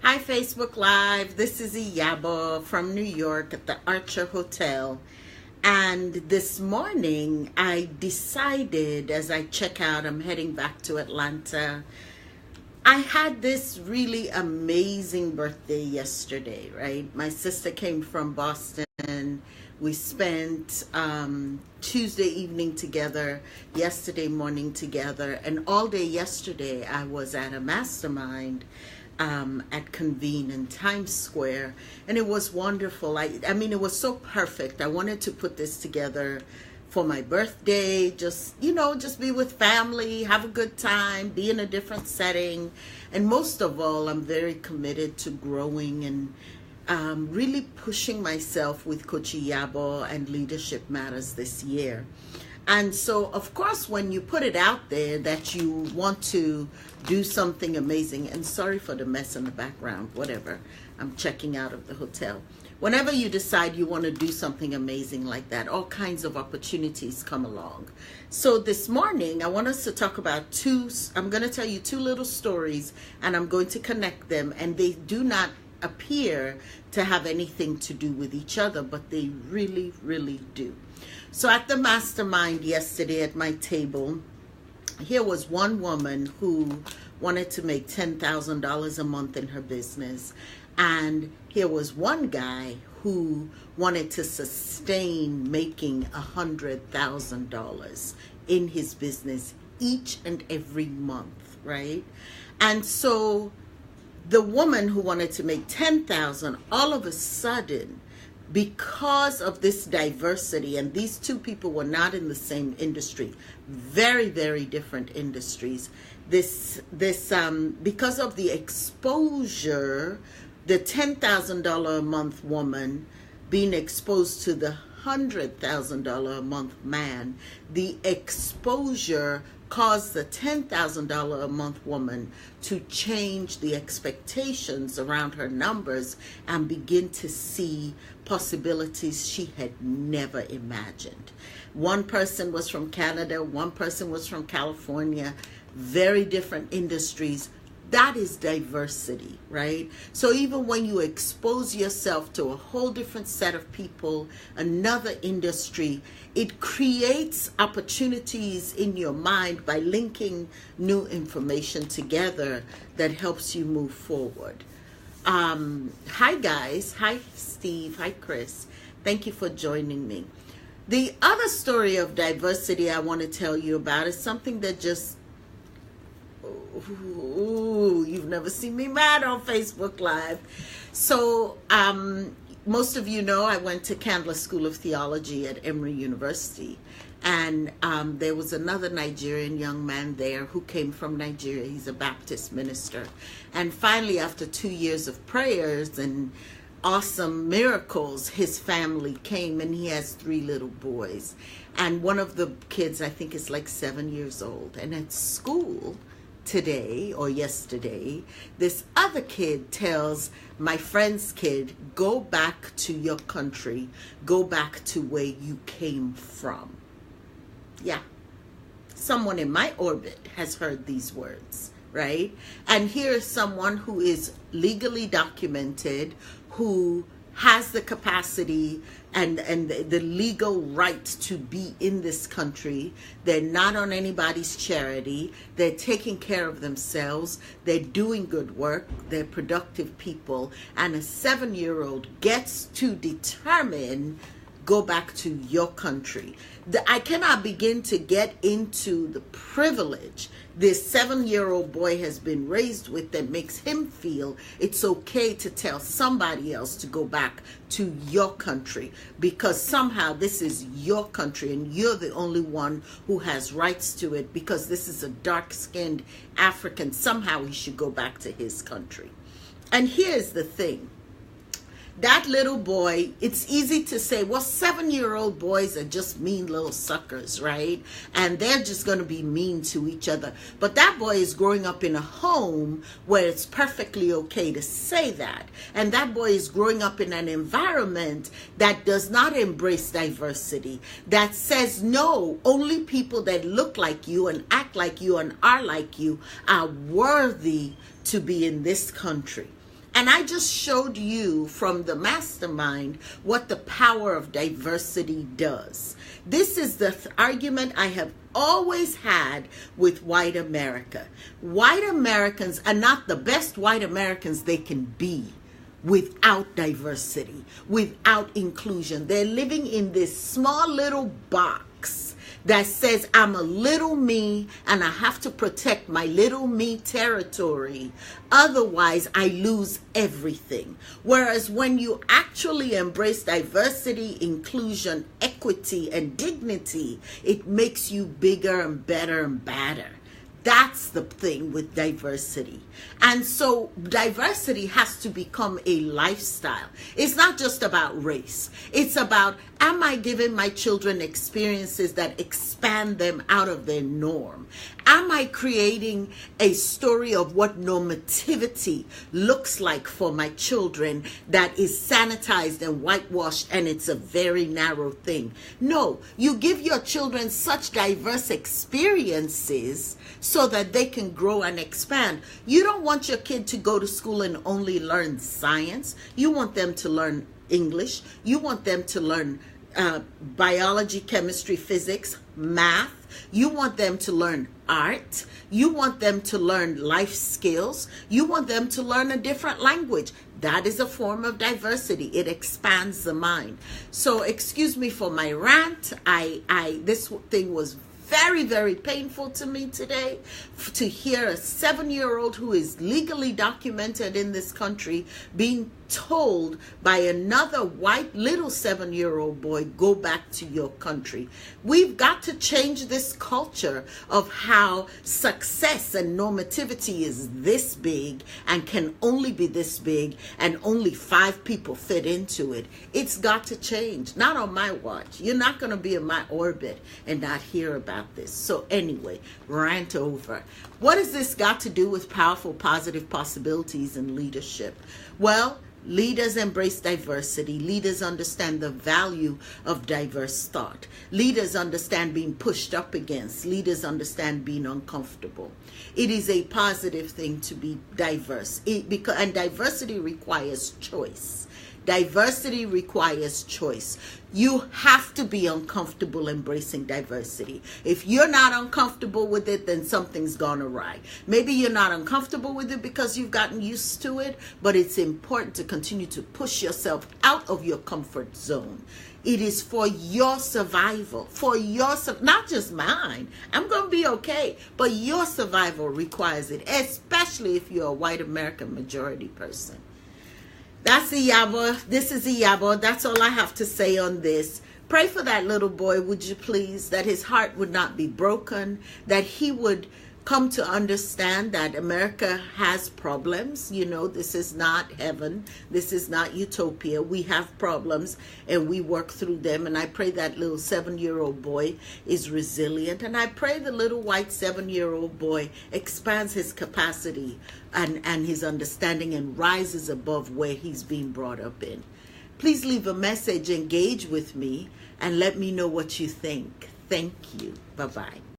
Hi, Facebook Live. This is Iyabo from New York at the Archer Hotel. And this morning, I decided as I check out, I'm heading back to Atlanta. I had this really amazing birthday yesterday, right? My sister came from Boston. We spent Tuesday evening together, yesterday morning together, and all day yesterday I was at a mastermind at Convene in Times Square, and it was wonderful. I mean, it was so perfect. I wanted to put this together for my birthday, just be with family, have a good time, be in a different setting, and most of all, I'm very committed to growing and really pushing myself with Coach Iyabo and Leadership Matters this year. And so, of course, when you put it out there that you want to do something amazing, and sorry for the mess in the background, whatever, I'm checking out of the hotel. Whenever you decide you want to do something amazing like that, all kinds of opportunities come along. So this morning, I want us to talk about I'm going to tell you two little stories, and I'm going to connect them, and they do not appear to have anything to do with each other, but they really, really do. So at the mastermind yesterday at my table, here was one woman who wanted to make $10,000 a month in her business. And here was one guy who wanted to sustain making $100,000 in his business each and every month, right? And so the woman who wanted to make $10,000, all of a sudden, because of this diversity, and these two people were not in the same industry, very, very different industries. Because of the exposure, the $10,000 a month woman being exposed to the $100,000 a month man, the exposure caused the $10,000 a month woman to change the expectations around her numbers and begin to see possibilities she had never imagined. One person was from Canada, one person was from California, very different industries. That is diversity, right? So even when you expose yourself to a whole different set of people, another industry, it creates opportunities in your mind by linking new information together that helps you move forward. Hi guys, hi Steve, hi Chris. Thank you for joining me. The other story of diversity I want to tell you about is something that just you've never seen me mad on Facebook Live. So most of you know I went to Candler School of Theology at Emory University, and there was another Nigerian young man there who came from Nigeria. He's a Baptist minister, and finally, after 2 years of prayers and awesome miracles, his family came, and he has 3 little boys, and one of the kids I think is like 7 years old. And at school today or yesterday, this other kid tells my friend's kid, go back to your country, go back to where you came from. Yeah, someone in my orbit has heard these words, right? And here's someone who is legally documented, who has the capacity and the legal right to be in this country. They're not on anybody's charity. They're taking care of themselves. They're doing good work. They're productive people. And a 7-year-old gets to determine, go back to your country. I cannot begin to get into the privilege this 7-year-old boy has been raised with that makes him feel it's okay to tell somebody else to go back to your country because somehow this is your country and you're the only one who has rights to it because this is a dark-skinned African. Somehow he should go back to his country. And here's the thing. That little boy, it's easy to say, well, 7-year-old boys are just mean little suckers, right? And they're just going to be mean to each other. But that boy is growing up in a home where it's perfectly okay to say that. And that boy is growing up in an environment that does not embrace diversity, that says, no, only people that look like you and act like you and are like you are worthy to be in this country. And I just showed you from the mastermind what the power of diversity does. This is the argument I have always had with white America. White Americans are not the best white Americans they can be without diversity, without inclusion. They're living in this small little box that says I'm a little me and I have to protect my little me territory. Otherwise, I lose everything. Whereas when you actually embrace diversity, inclusion, equity, and dignity, it makes you bigger and better and badder. That's the thing with diversity. And so diversity has to become a lifestyle. It's not just about race. It's about, am I giving my children experiences that expand them out of their norm? Am I creating a story of what normativity looks like for my children that is sanitized and whitewashed and it's a very narrow thing? No, you give your children such diverse experiences so that they can grow and expand. You don't want your kid to go to school and only learn science. You want them to learn English. You want them to learn biology, chemistry, physics, math. You want them to learn art. You want them to learn life skills. You want them to learn a different language. That is a form of diversity. It expands the mind. So excuse me for my rant. This thing was very, very painful to me today to hear a 7-year-old who is legally documented in this country being told by another white little 7-year-old boy, go back to your country. We've got to change this culture of how success and normativity is this big and can only be this big and only 5 people fit into it. It's got to change. Not on my watch. You're not going to be in my orbit and not hear about this. So anyway, rant over. What has this got to do with powerful, positive possibilities and leadership? Well, leaders embrace diversity. Leaders understand the value of diverse thought. Leaders understand being pushed up against. Leaders understand being uncomfortable. It is a positive thing to be diverse. And diversity requires choice. Diversity requires choice. You have to be uncomfortable embracing diversity. If you're not uncomfortable with it, then something's gone awry. Maybe you're not uncomfortable with it because you've gotten used to it, but it's important to continue to push yourself out of your comfort zone. It is for your survival, not just mine. I'm going to be okay, but your survival requires it, especially if you're a white American majority person. That's Iyabo. This is Iyabo. That's all I have to say on this. Pray for that little boy, would you please, that his heart would not be broken, that he would come to understand that America has problems. You know, this is not heaven. This is not utopia. We have problems and we work through them. And I pray that little 7-year-old boy is resilient. And I pray the little white 7-year-old boy expands his capacity and his understanding and rises above where he's being brought up in. Please leave a message, engage with me, and let me know what you think. Thank you. Bye-bye.